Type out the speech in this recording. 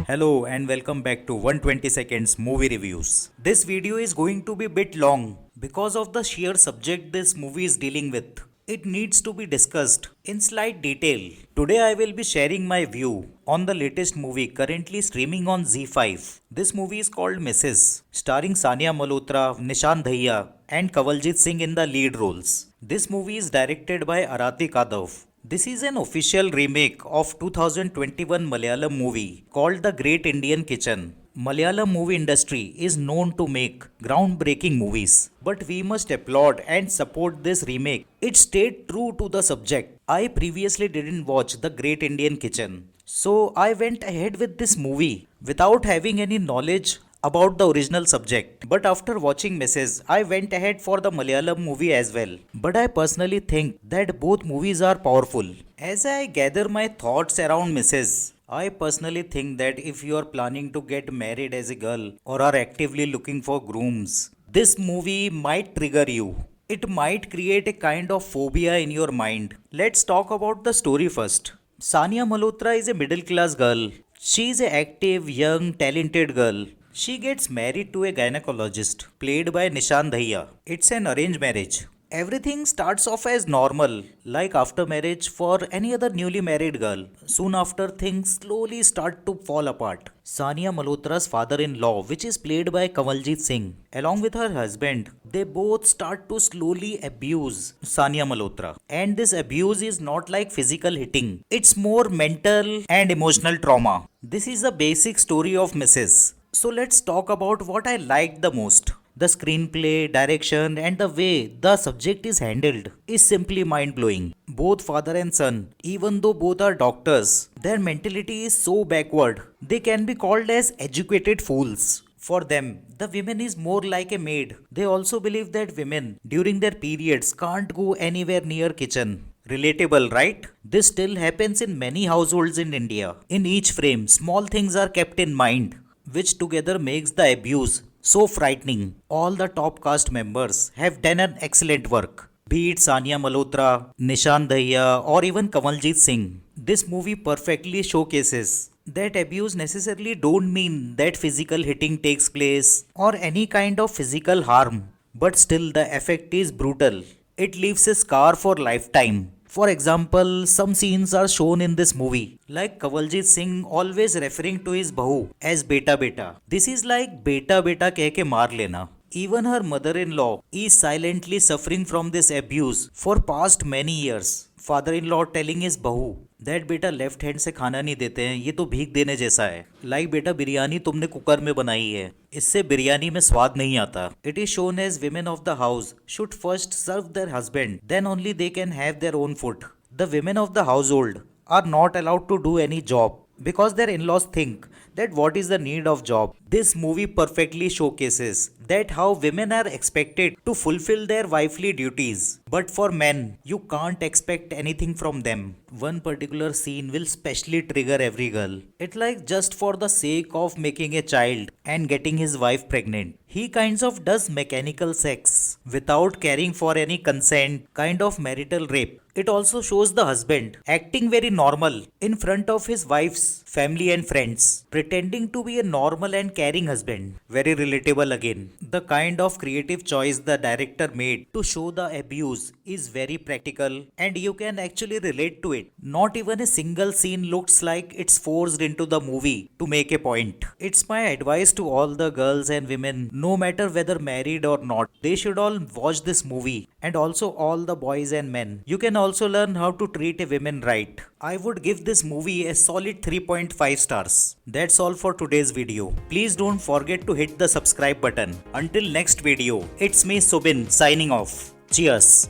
Hello and welcome back to 120 seconds movie reviews. This video is going to be bit long because of the sheer subject this movie is dealing with. It needs to be discussed in slight detail. Today I will be sharing my view on the latest movie currently streaming on ZEE5. This movie is called Mrs. starring Sania Malhotra, Nishan Dhaiya and Kavaljit Singh in the lead roles. This movie is directed by Arati Kadav. This is an official remake of 2021 Malayalam movie called The Great Indian Kitchen. Malayalam movie industry is known to make groundbreaking movies, but we must applaud and support this remake. It stayed true to the subject. I previously didn't watch The Great Indian Kitchen, so I went ahead with this movie without having any knowledge about the original subject. But after watching Mrs., I went ahead for the Malayalam movie as well. But I personally think that both movies are powerful. As I gather my thoughts around Mrs., I personally think that if you are planning to get married as a girl or are actively looking for grooms, this movie might trigger you. It might create a kind of phobia in your mind. Let's talk about the story first. Sania Malhotra is a middle class girl. She is an active, young, talented girl. She gets married to a gynecologist played by Nishan Dhaiya. It's an arranged marriage. Everything starts off as normal, like after marriage for any other newly married girl. Soon after, things slowly start to fall apart. Sania Malhotra's father-in-law, which is played by Kavaljit Singh, along with her husband, they both start to slowly abuse Sania Malhotra. And this abuse is not like physical hitting. It's more mental and emotional trauma. This is the basic story of Mrs. So let's talk about what I liked the most. The screenplay, direction, and the way the subject is handled is simply mind blowing. Both father and son, even though both are doctors, their mentality is so backward. They can be called as educated fools. For them, the woman is more like a maid. They also believe that women during their periods can't go anywhere near kitchen. Relatable, right? This still happens in many households in India. In each frame, small things are kept in mind, which together makes the abuse so frightening. All the top cast members have done an excellent work. Be it Sania Malhotra, Nishan Dhaiya or even Kavaljit Singh. This movie perfectly showcases that abuse necessarily don't mean that physical hitting takes place or any kind of physical harm. But still the effect is brutal. It leaves a scar for lifetime. For example, some scenes are shown in this movie, like Kavaljit Singh always referring to his bahu as beta beta. This is like beta beta keh ke maar lena. Even her mother-in-law is silently suffering from this abuse for past many years. Father-in-law telling his bahu that बेटा left hand से खाना नहीं देते हैं, ये तो भीख देने जैसा है. लाइक बेटा बिरयानी तुमने कुकर में बनाई है, इससे बिरयानी में स्वाद नहीं आता. It is shown as women of the house should first serve their husband, then only they can have their own food. The women of the household are not allowed to do any job because their in-laws think that what is the need of job. This movie perfectly showcases that how women are expected to fulfill their wifely duties. But for men, you can't expect anything from them. One particular scene will specially trigger every girl. It's like just for the sake of making a child and getting his wife pregnant. He kinds of does mechanical sex without caring for any consent, kind of marital rape. It also shows the husband acting very normal in front of his wife's family and friends, pretending to be a normal and caring husband. Very relatable again. The kind of creative choice the director made to show the abuse is very practical and you can actually relate to it. Not even a single scene looks like it's forced into the movie to make a point. It's my advice to all the girls and women, no matter whether married or not, they should all watch this movie, and also all the boys and men. You can also learn how to treat a woman right. I would give this movie a solid 3.5 stars. That's all for today's video. Please don't forget to hit the subscribe button. Until next video, it's me Subin signing off. Cheers.